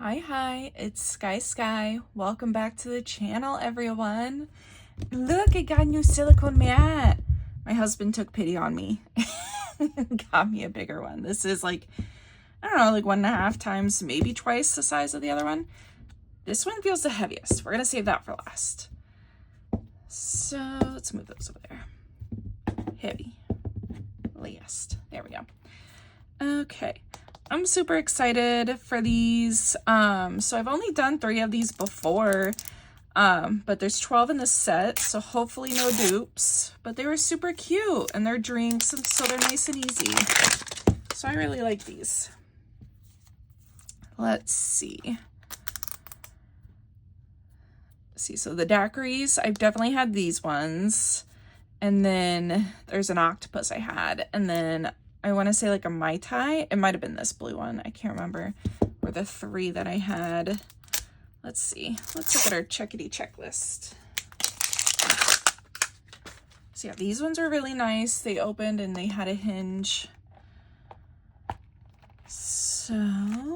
Hi, it's Sky. Welcome back to the channel, everyone. Look, I got a new silicone mat. My husband took pity on me and got me a bigger one. This is like, I don't know, like 1.5 times, maybe twice the size of the other one. This one feels the heaviest. We're gonna save that for last. So let's move those over there. Heavy. Last. There we go. Okay. I'm super excited for these. So I've only done 3 of these before, but there's 12 in the set, so hopefully no dupes. But they were super cute, and they're drinks, and so they're nice and easy. So I really like these. Let's see. So the daiquiris, I've definitely had these ones. And then there's an octopus I had, and then I want to say like a Mai Tai. It might have been this blue one. I can't remember. Or the 3 that I had. Let's see. Let's look at our checkity checklist. So yeah, these ones are really nice. They opened and they had a hinge. So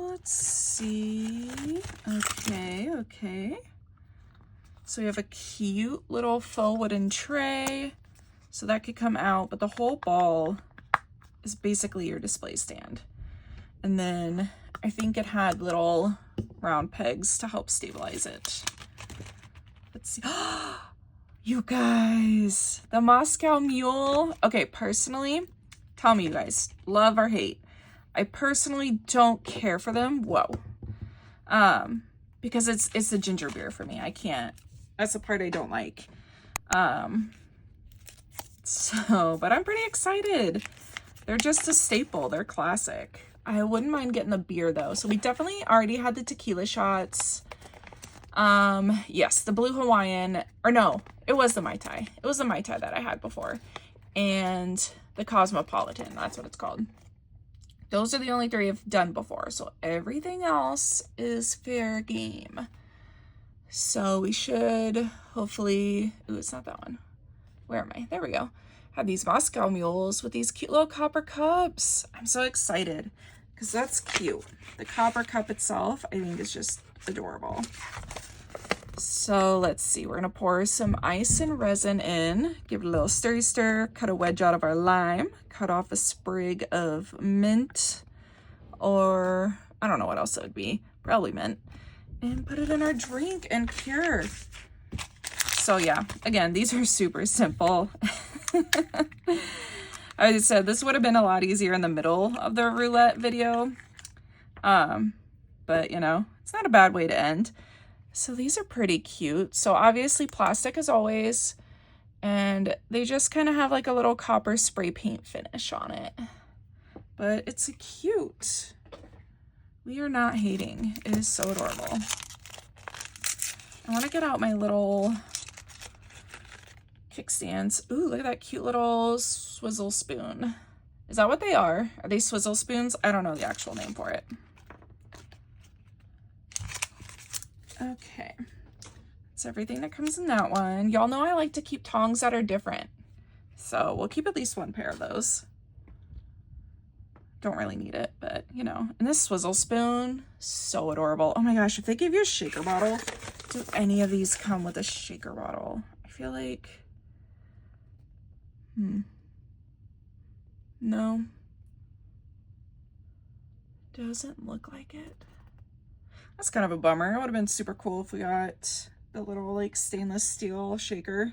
let's see. Okay. So we have a cute little faux wooden tray. So that could come out, but the whole ball is basically your display stand. And then I think it had little round pegs to help stabilize it. Let's see. You guys, the Moscow Mule. Okay, personally, tell me you guys, love or hate. I personally don't care for them. Whoa. Because it's a ginger beer for me. I can't. That's the part I don't like. But I'm pretty excited. They're just a staple. They're classic. I wouldn't mind getting the beer though. So we definitely already had the tequila shots. Yes, the Blue Hawaiian, or no, it was the Mai Tai. It was the Mai Tai that I had before. And the Cosmopolitan, that's what it's called. Those are the only 3 I've done before. So everything else is fair game. So we should hopefully, ooh, it's not that one. Where am I? There we go. Have these Moscow Mules with these cute little copper cups. I'm so excited because that's cute. The copper cup itself, I think, is just adorable. So let's see. We're going to pour some ice and resin in. Give it a little stir. Cut a wedge out of our lime. Cut off a sprig of mint. Or I don't know what else it would be. Probably mint. And put it in our drink and cure. So yeah, again, these are super simple. I said this would have been a lot easier in the middle of the roulette video. But you know, it's not a bad way to end. So these are pretty cute. So obviously plastic as always, and they just kind of have like a little copper spray paint finish on it. But it's cute. We are not hating. It is so adorable. I want to get out my little kickstands. Ooh, look at that cute little swizzle spoon. Is that what they are? Are they swizzle spoons? I don't know the actual name for it. Okay. That's everything that comes in that one. Y'all know I like to keep tongs that are different. So we'll keep at least 1 pair of those. Don't really need it, but you know. And this swizzle spoon, so adorable. Oh my gosh, if they give you a shaker bottle, do any of these come with a shaker bottle? I feel like, no. Doesn't look like it. That's kind of a bummer. It would have been super cool if we got the little like stainless steel shaker.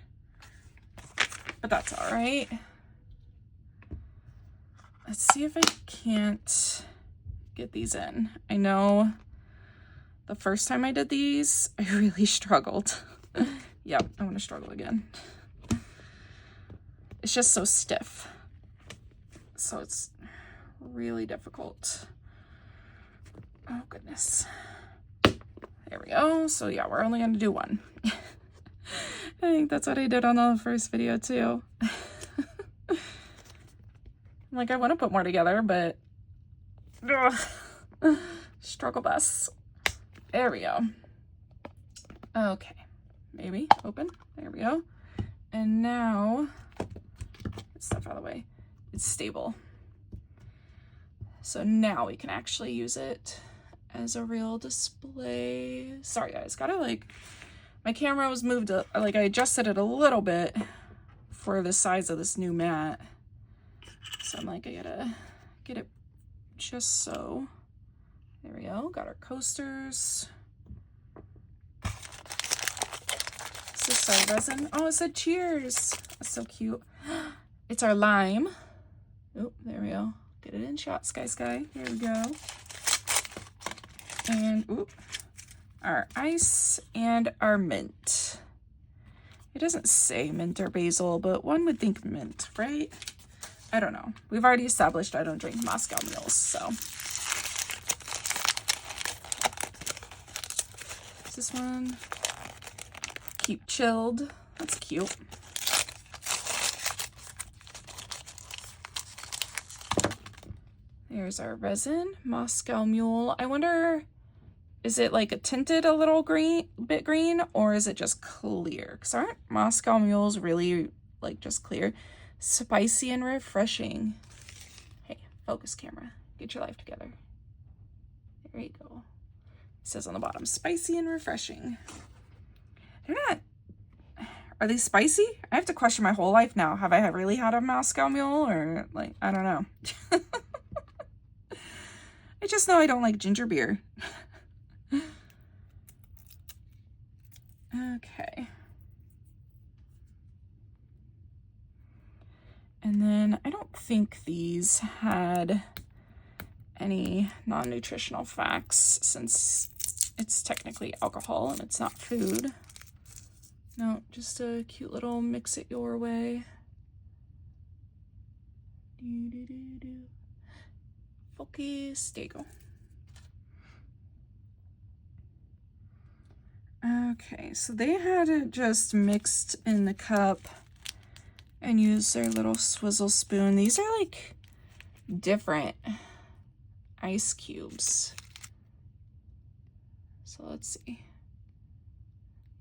But that's all right. Let's see if I can't get these in. I know the first time I did these, I really struggled. Yep, I'm gonna struggle again. It's just so stiff. So it's really difficult. Oh goodness. There we go. So yeah, we're only gonna do 1. I think that's what I did on the first video too. Like, I want to put more together, but struggle bus. There we go. Okay, maybe open. There we go. And now, get stuff out of the way. It's stable. So now we can actually use it as a real display. Sorry guys, gotta like, my camera was moved up, like I adjusted it a little bit for the size of this new mat. So I'm like, I gotta get it just so. There we go, got our coasters. Is this our resin? Oh, it said cheers. That's so cute. It's our lime. Oh, there we go. Get it in shot, Sky. Here we go. And oop, our ice and our mint. It doesn't say mint or basil, but one would think mint, right? I don't know. We've already established I don't drink Moscow mules, so. Is this one? Keep chilled. That's cute. There's our resin, Moscow Mule. I wonder, is it like a tinted a little bit green, or is it just clear? Because aren't Moscow Mules really like just clear? Spicy and refreshing. Hey, focus camera. Get your life together. There you go. It says on the bottom, spicy and refreshing. They're not, are they spicy? I have to question my whole life now. Have I really had a Moscow Mule, or like, I don't know. I just know I don't like ginger beer. Okay. And then I don't think these had any non-nutritional facts since it's technically alcohol and it's not food. No, just a cute little mix it your way. Focus, there you go. Okay, so they had it just mixed in the cup and used their little swizzle spoon. These are like different ice cubes. So let's see.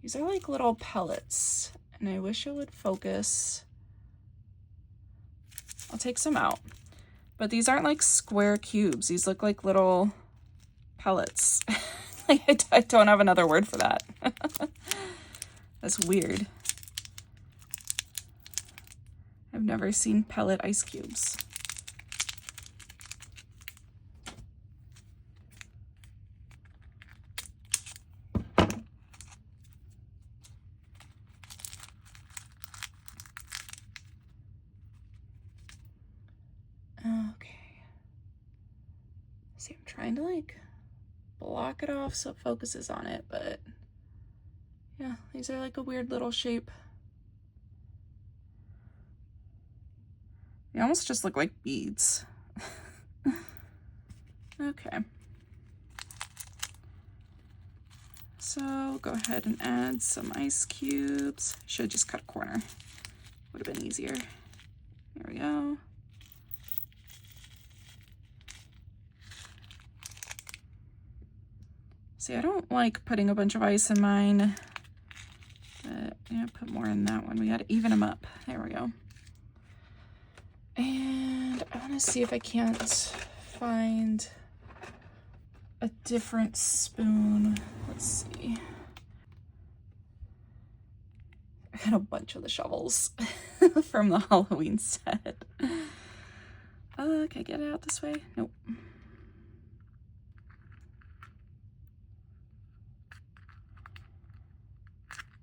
These are like little pellets, and I wish it would focus. I'll take some out. But these aren't like square cubes. These look like little pellets. Like, I don't have another word for that. That's weird. I've never seen pellet ice cubes. Okay. See, I'm trying to like block it off so it focuses on it, but yeah, these are like a weird little shape. They almost just look like beads. Okay. So go ahead and add some ice cubes. Should just cut a corner. Would have been easier. There we go. See, I don't like putting a bunch of ice in mine, but yeah, put more in that one. We got to even them up. There we go. And I want to see if I can't find a different spoon. Let's see. I got a bunch of the shovels from the Halloween set. Can I get it out this way? Nope.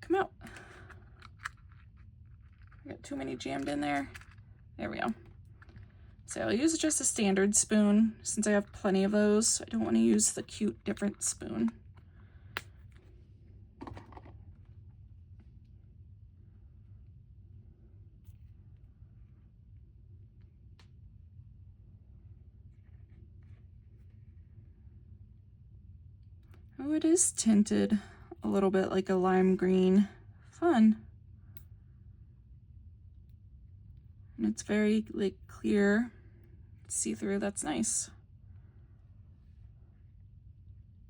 Come out. I got too many jammed in there. There we go. So I'll use just a standard spoon since I have plenty of those. I don't want to use the cute different spoon. Oh, it is tinted a little bit like a lime green. Fun. And it's very like clear, see-through. That's nice.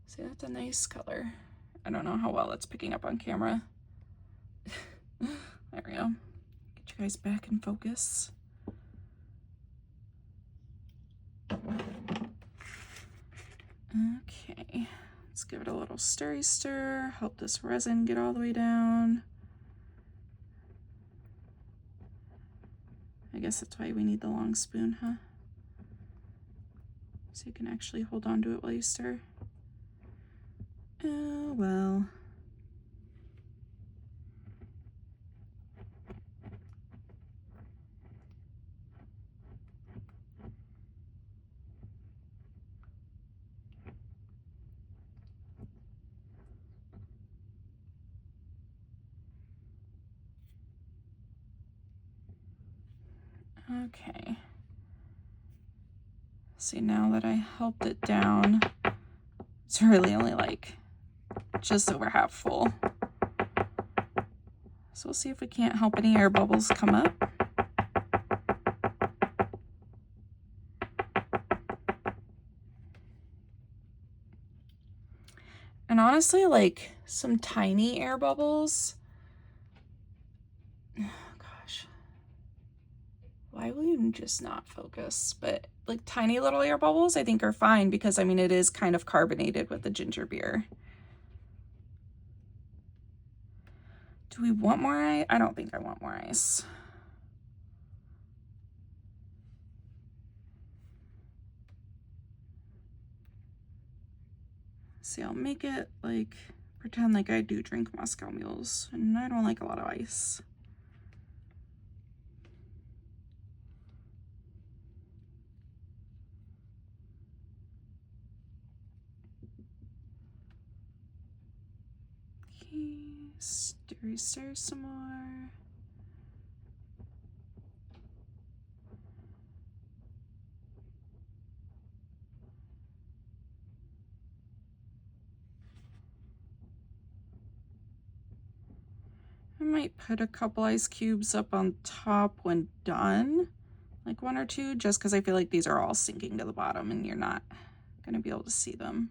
See, that's a nice color. I don't know how well that's picking up on camera. There we go. Get you guys back in focus. Okay, let's give it a little stirry stir, help this resin get all the way down. I guess that's why we need the long spoon, huh? So you can actually hold on to it while you stir. Oh, well. Okay. See, now that I helped it down, it's really only like just over half full. So we'll see if we can't help any air bubbles come up. And honestly, like some tiny air bubbles. Oh gosh. Why will you just not focus? But like tiny little air bubbles I think are fine because I mean it is kind of carbonated with the ginger beer. Do we want more ice? I don't think I want more ice. See, I'll make it like, pretend like I do drink Moscow mules, and I don't like a lot of ice. Okay, stir some more. I might put a couple ice cubes up on top when done, like 1 or 2, just because I feel like these are all sinking to the bottom and you're not going to be able to see them.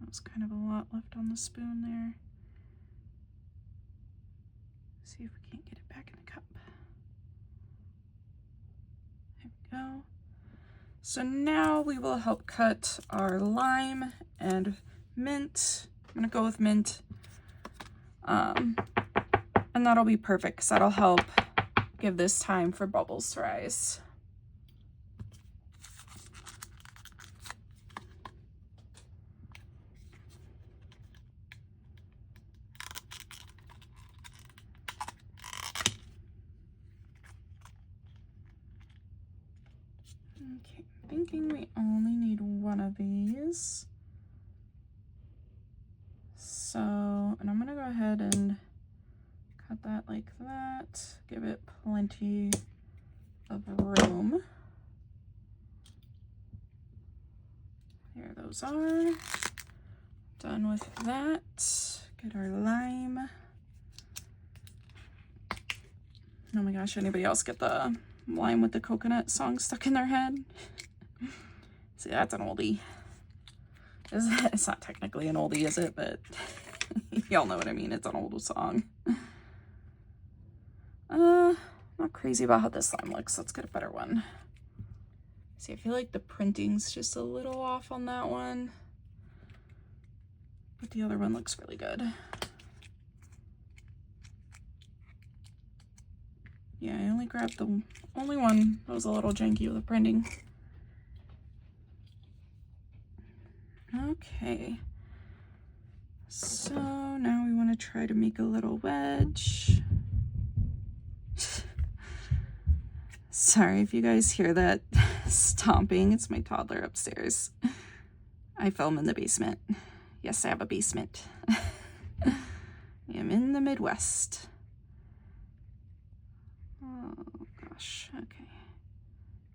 That was kind of a lot left on the spoon there. See if we can't get it back in the cup. There we go. So now we will help cut our lime and mint. I'm gonna go with mint. And that'll be perfect because that'll help give this time for bubbles to rise. Okay, I'm thinking we only need 1 of these. So, and I'm gonna go ahead and cut that like that, give it plenty of room. There those are. Done with that. Get our lime. Oh my gosh, anybody else get the lime with the coconut song stuck in their head? See, that's an oldie. It's not technically an oldie, is it? But y'all know what I mean. It's an old song. Not crazy about how this slime looks. Let's get a better one. See, I feel like the printing's just a little off on that one, but the other one looks really good. Yeah, I only grabbed the only one that was a little janky with the printing. Okay, so now we want to try to make a little wedge. Sorry if you guys hear that stomping, it's my toddler upstairs. I film in the basement. Yes, I have a basement. I am in the Midwest. Oh gosh, okay.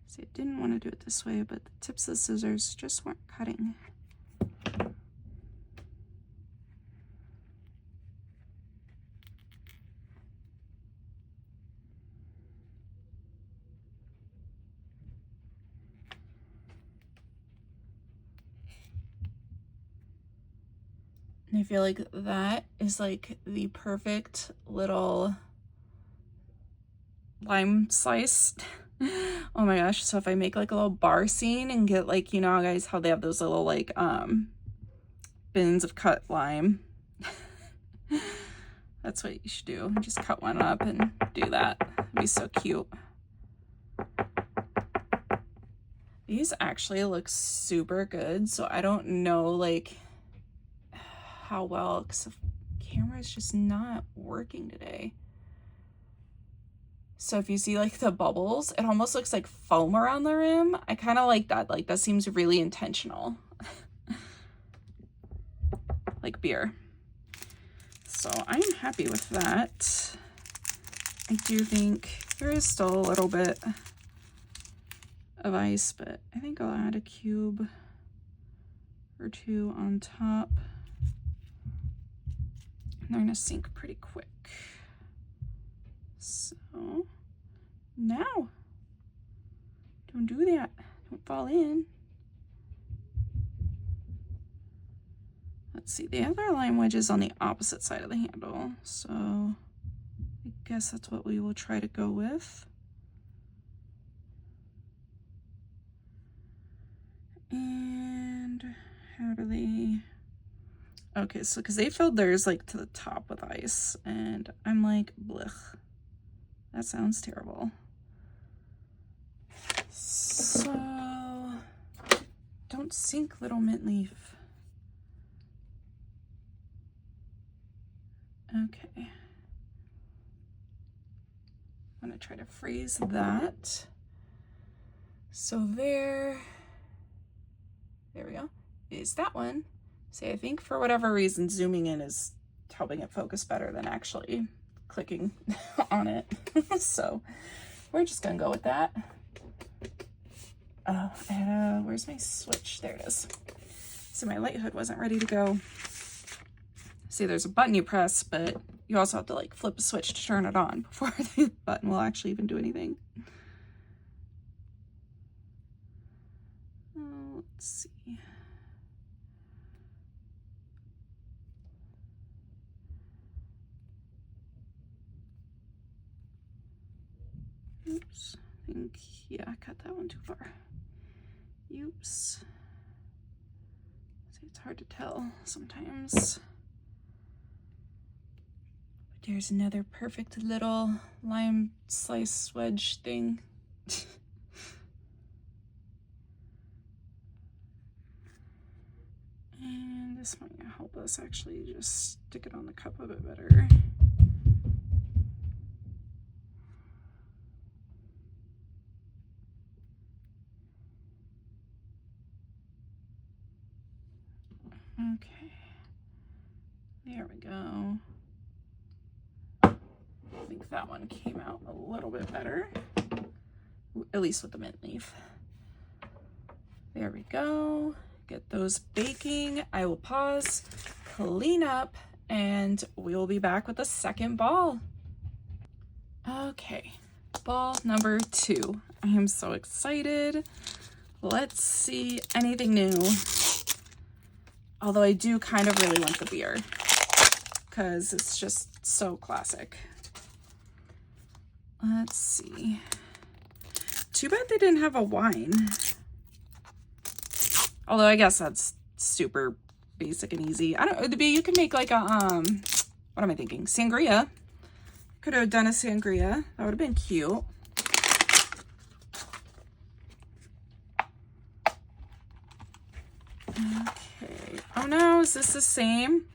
See, I didn't want to do it this way, but the tips of the scissors just weren't cutting. And I feel like that is like the perfect little lime slice Oh my gosh, so if I make like a little bar scene and get like, you know guys, how they have those little like bins of cut lime. That's what you should do. Just cut one up and do that. It'd be so cute. These actually look super good, so I don't know like how well, because the camera is just not working today. So if you see like the bubbles, it almost looks like foam around the rim. I kind of like that. Like that seems really intentional. Like beer. So I'm happy with that. I do think there is still a little bit of ice, but I think I'll add a cube or two on top. And they're gonna sink pretty quick. So now, don't do that. Don't fall in. Let's see, the other lime wedge is on the opposite side of the handle, so I guess that's what we will try to go with. And how do they... Okay, so because they filled theirs like to the top with ice, and I'm like, blech. That sounds terrible. So, don't sink, little mint leaf. Okay. I'm gonna try to freeze that. So there we go, is that one. See, I think for whatever reason, zooming in is helping it focus better than actually clicking on it. So we're just gonna go with that. Oh, and where's my switch? There it is. So my light hood wasn't ready to go. See, there's a button you press, but you also have to like flip a switch to turn it on before the button will actually even do anything. Let's see. Oops, I think, yeah, I cut that one too far. Oops. See, it's hard to tell sometimes. But there's another perfect little lime slice wedge thing. And this might help us actually just stick it on the cup a bit better. Okay, there we go. I think that one came out a little bit better, at least with the mint leaf. There we go. Get those baking. I will pause, clean up, and we will be back with the second ball. Okay, ball number 2. I am so excited. Let's see anything new. Although I do kind of really want the beer because it's just so classic. Let's see. Too bad they didn't have a wine. Although I guess that's super basic and easy. I don't, you can make like a, what am I thinking? Sangria. Could have done a sangria. That would have been cute. Okay. Oh no, is this the same?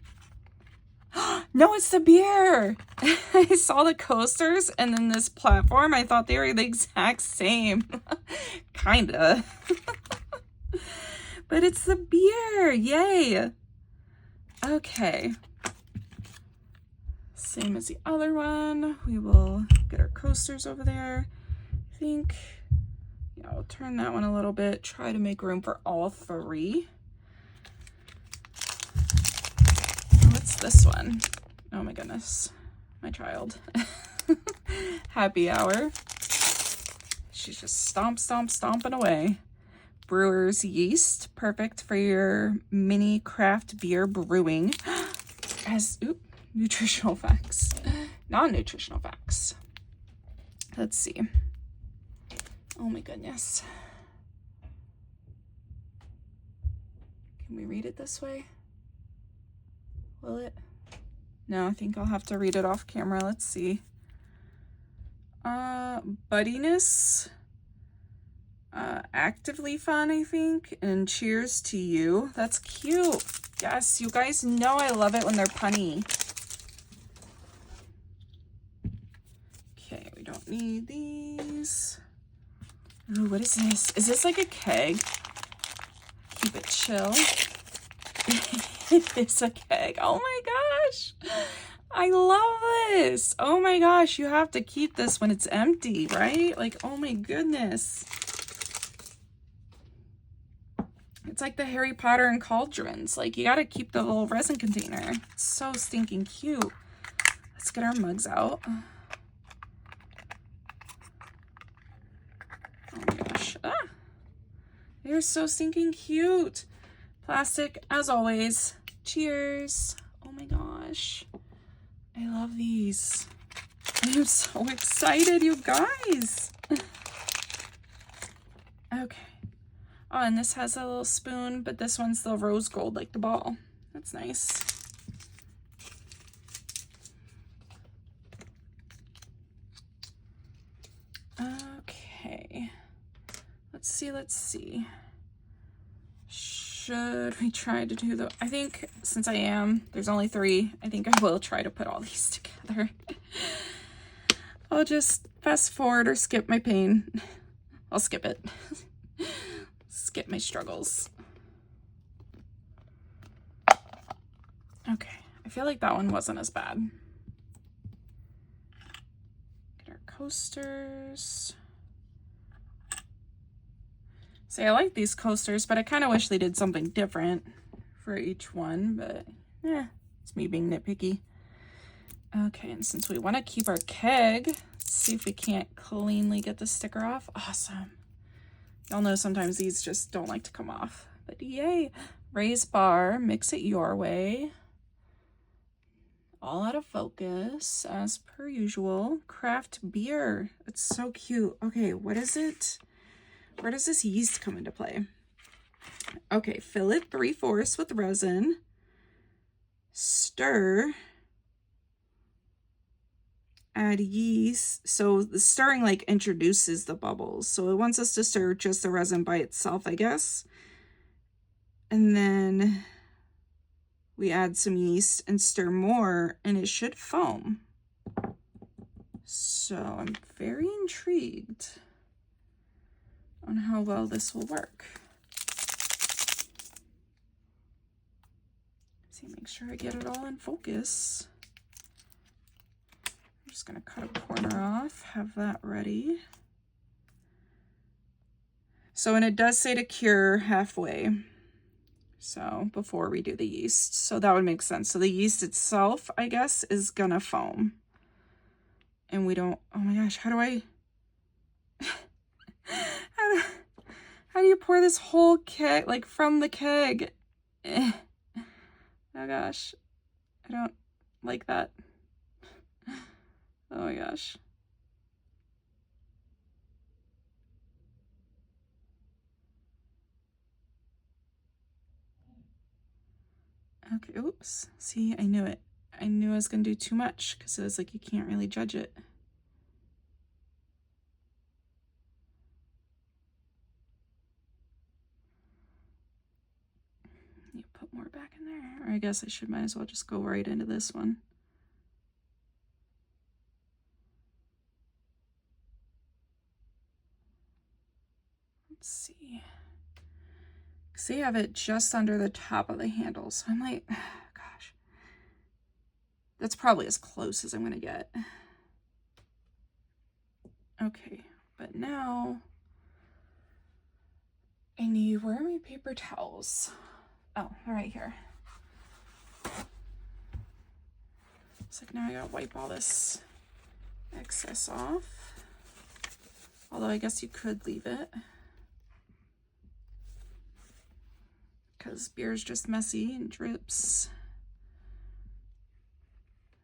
No, it's the beer. I saw the coasters and then this platform. I thought they were the exact same. Kinda. But it's the beer. Yay. Okay. Same as the other one. We will get our coasters over there. I think, yeah, I'll turn that one a little bit. Try to make room for all 3. What's this one? Oh my goodness, my child. Happy hour. She's just stomping away. Brewer's yeast, perfect for your mini craft beer brewing. As nutritional facts, non-nutritional facts. Let's see. Oh my goodness. Can we read it this way? Will it? No, I think I'll have to read it off camera. Let's see. Buddiness. Actively fun, I think. And cheers to you. That's cute. Yes, you guys know I love it when they're punny. Okay, we don't need these. Ooh, what is this? Is this like a keg? Keep it chill. It is a keg. Oh my gosh. I love this. Oh my gosh, you have to keep this when it's empty, right? Like, oh my goodness. It's like the Harry Potter and cauldrons. Like, you gotta keep the little resin container. It's so stinking cute. Let's get our mugs out. Oh my gosh. Ah, they're so stinking cute. Plastic, as always. Cheers. Oh my gosh. I love these. I'm so excited, you guys. Okay. Oh, and this has a little spoon, but this one's the rose gold, like the ball. That's nice. Okay. Let's see. Should we try to do the... I think since there's only 3, I think I will try to put all these together. I'll just fast forward or skip my pain. I'll skip it. Skip my struggles. Okay, I feel like that one wasn't as bad. Get our coasters. See, I like these coasters, but I kind of wish they did something different for each one, but it's me being nitpicky. Okay, and since we want to keep our keg, let's see if we can't cleanly get the sticker off. Awesome. Y'all know sometimes these just don't like to come off, but yay. Raise bar, mix it your way. All out of focus, as per usual. Craft beer. It's so cute. Okay, what is it? Where does this yeast come into play? Okay, fill it 3/4 with resin. Stir. Add yeast. So the stirring like introduces the bubbles. So it wants us to stir just the resin by itself, I guess. And then we add some yeast and stir more, and it should foam. So I'm very intrigued on how well this will work. See, make sure I get it all in focus. I'm just gonna cut a corner off, have that ready. So, and it does say to cure halfway. So before we do the yeast, so that would make sense. So the yeast itself, I guess, is gonna foam. And we don't, oh my gosh, how do I, how do you pour this whole keg, like from the keg? Oh gosh, I don't like that. Oh my gosh. Okay, oops. See, I knew it. I knew I was gonna do too much because it was like you can't really judge it. You put more back in there. Or I guess I might as well just go right into this one. Let's see. See, I have it just under the top of the handle. So I'm like, gosh. That's probably as close as I'm gonna get. Okay, but now I need, where are my paper towels? Oh, right here. It's like now I gotta wipe all this excess off. Although I guess you could leave it, because beer is just messy and drips.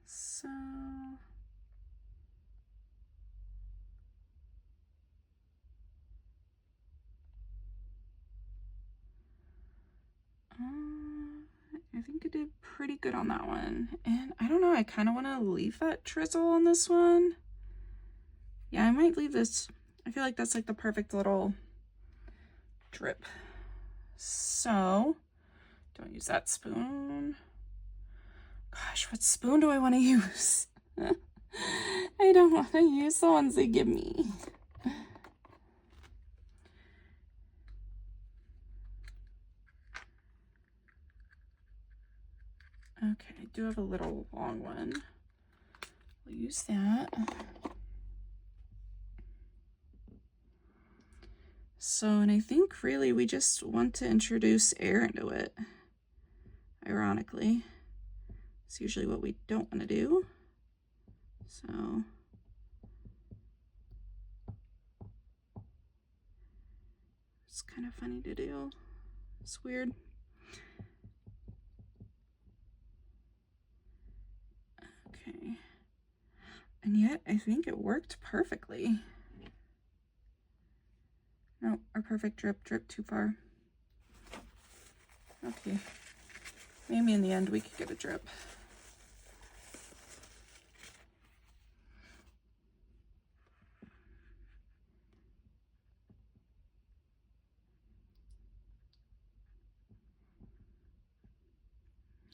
So, think I did pretty good on that one. And I don't know, I kind of want to leave that drizzle on this one. Yeah, I might leave this. I feel like that's like the perfect little drip. So, don't use that spoon. Gosh, what spoon do I want to use? I don't want to use the ones they give me. Okay, I do have a little long one. We'll use that. So, and I think really we just want to introduce air into it. Ironically, it's usually what we don't want to do. So, it's kind of funny to do. It's weird. Okay. And yet, I think it worked perfectly. No, our perfect drip too far. Okay. Maybe in the end we could get a drip.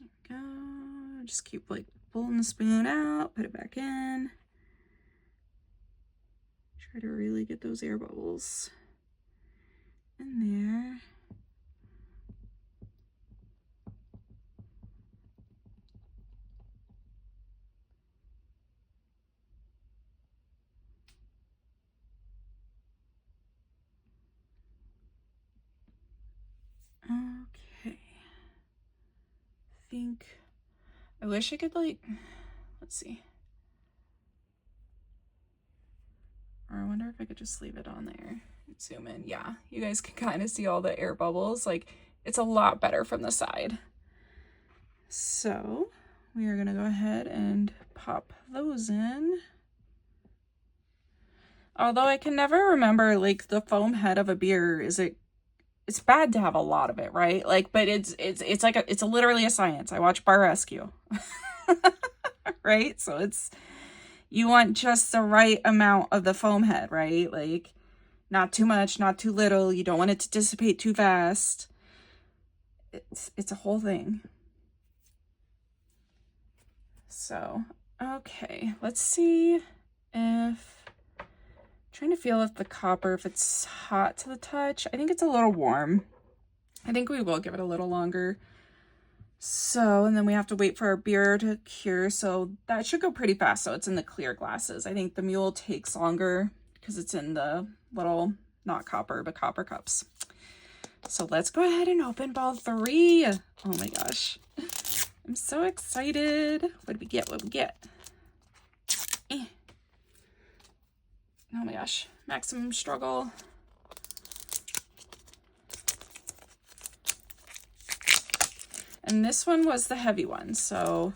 There we go. Just keep like pulling the spoon out, put it back in. Try to really get those air bubbles in there. Okay. I wish I could like, let's see. Or I wonder if I could just leave it on there and zoom in. Yeah, you guys can kind of see all the air bubbles. Like, it's a lot better from the side. So we are gonna go ahead and pop those in. Although I can never remember, like, the foam head of a beer, it's bad to have a lot of it, right? Like, but it's like it's literally a science. I watch Bar Rescue. Right? So you want just the right amount of the foam head, right? Like, not too much, not too little. You don't want it to dissipate too fast. It's a whole thing. So, okay, let's see if, trying to feel if the copper, if it's hot to the touch. I think it's a little warm. I think we will give it a little longer. So, and then we have to wait for our beer to cure. So that should go pretty fast. So it's in the clear glasses. I think the mule takes longer because it's in the little, not copper, but copper cups. So let's go ahead and open ball 3. Oh my gosh. I'm so excited. What did we get? What did we get? Oh my gosh. Maximum struggle. And this one was the heavy one, so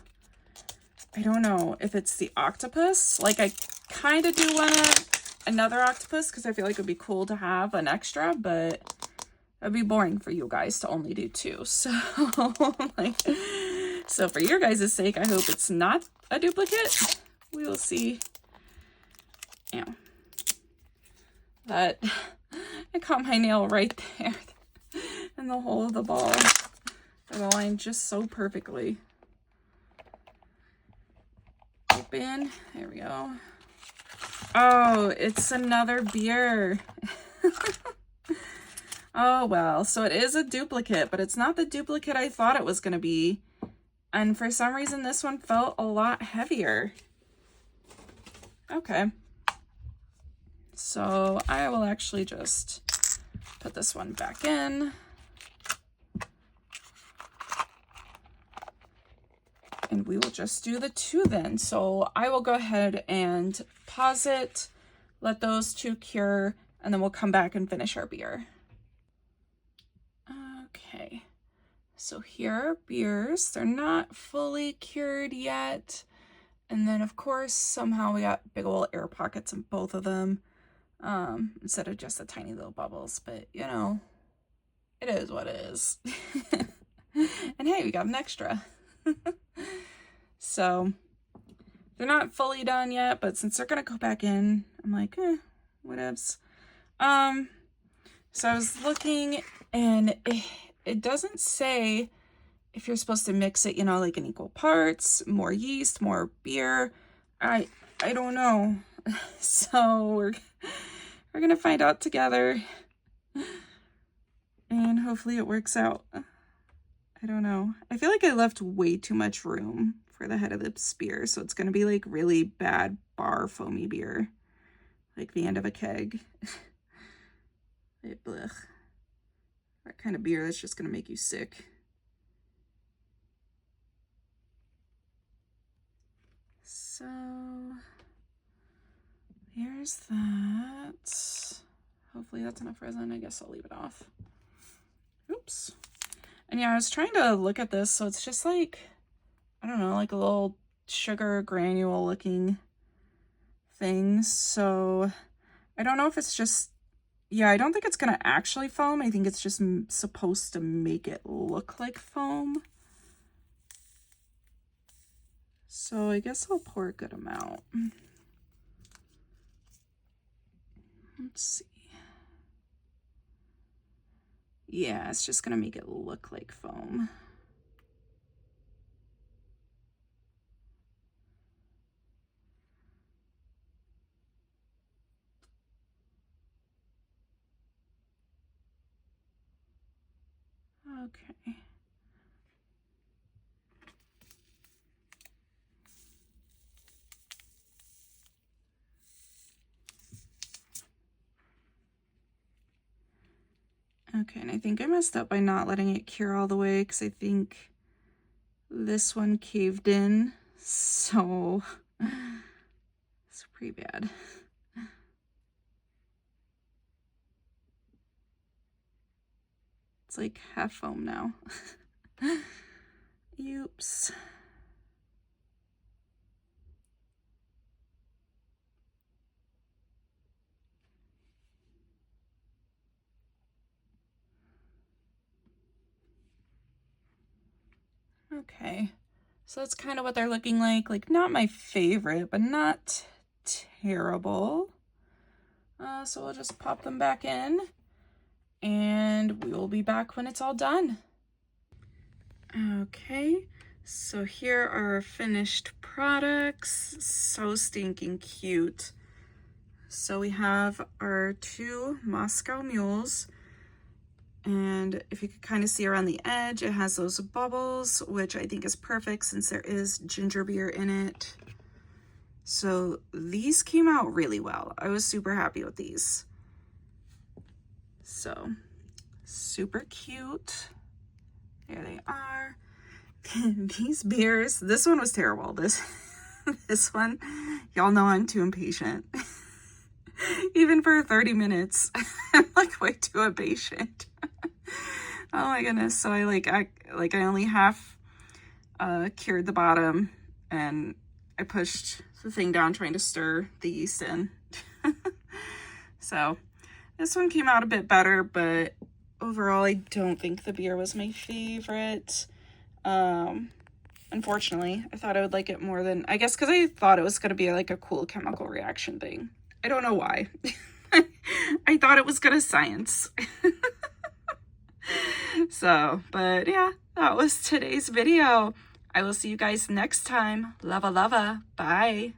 I don't know if it's the octopus. Like, I kind of do want another octopus because I feel like it would be cool to have an extra, but it'd be boring for you guys to only do 2. So, like, so for your guys' sake, I hope it's not a duplicate. We will see. Yeah. That, I caught my nail right there in the hole of the ball. It aligned just so perfectly. Open. There we go. Oh, it's another beer. Oh, well. So it is a duplicate, but it's not the duplicate I thought it was going to be. And for some reason, this one felt a lot heavier. Okay. So I will actually just put this one back in. And we will just do the 2 then. So I will go ahead and pause it, let those 2 cure, and then we'll come back and finish our beer. Okay, so here are beers. They're not fully cured yet. And then of course, somehow we got big old air pockets in both of them, instead of just the tiny little bubbles, but you know, it is what it is. And hey, we got an extra. So they're not fully done yet, but since they're gonna go back in, I'm like, whatevs. So I was looking, and it doesn't say if you're supposed to mix it, you know, like in equal parts, more yeast, more beer. I don't know. So we're gonna find out together, and hopefully it works out. I don't know. I feel like I left way too much room for the head of the spear, so it's gonna be like really bad bar foamy beer, like the end of a keg. Blech. That kind of beer that's just gonna make you sick. So here's that. Hopefully that's enough resin. I guess I'll leave it off. Oops. And yeah, I was trying to look at this, so it's just like, I don't know, like a little sugar granule looking thing. So I don't know if it's just, yeah, I don't think it's gonna actually foam. I think it's just supposed to make it look like foam. So I guess I'll pour a good amount. Let's see. Yeah, it's just gonna make it look like foam. Okay. Okay, and I think I messed up by not letting it cure all the way, because I think this one caved in, so it's pretty bad. It's like half foam now. Oops. Okay, so that's kind of what they're looking like not my favorite, but not terrible. So we'll just pop them back in, and we will be back when it's all done. Okay, so here are our finished products. So stinking cute. So we have our 2 Moscow mules, and if you could kind of see around the edge, it has those bubbles, which I think is perfect since there is ginger beer in it. So these came out really well. I was super happy with these. So super cute. There they are. These beers, this one was terrible. This one, y'all know I'm too impatient. Even for 30 minutes, I'm like way too impatient. Oh my goodness. So I only half cured the bottom, and I pushed the thing down trying to stir the yeast in. So this one came out a bit better, but overall I don't think the beer was my favorite. Unfortunately, I thought I would like it more than, I guess because I thought it was going to be like a cool chemical reaction thing. I don't know why. I thought it was good as science. So, but yeah, that was today's video. I will see you guys next time. Lava lava. Bye.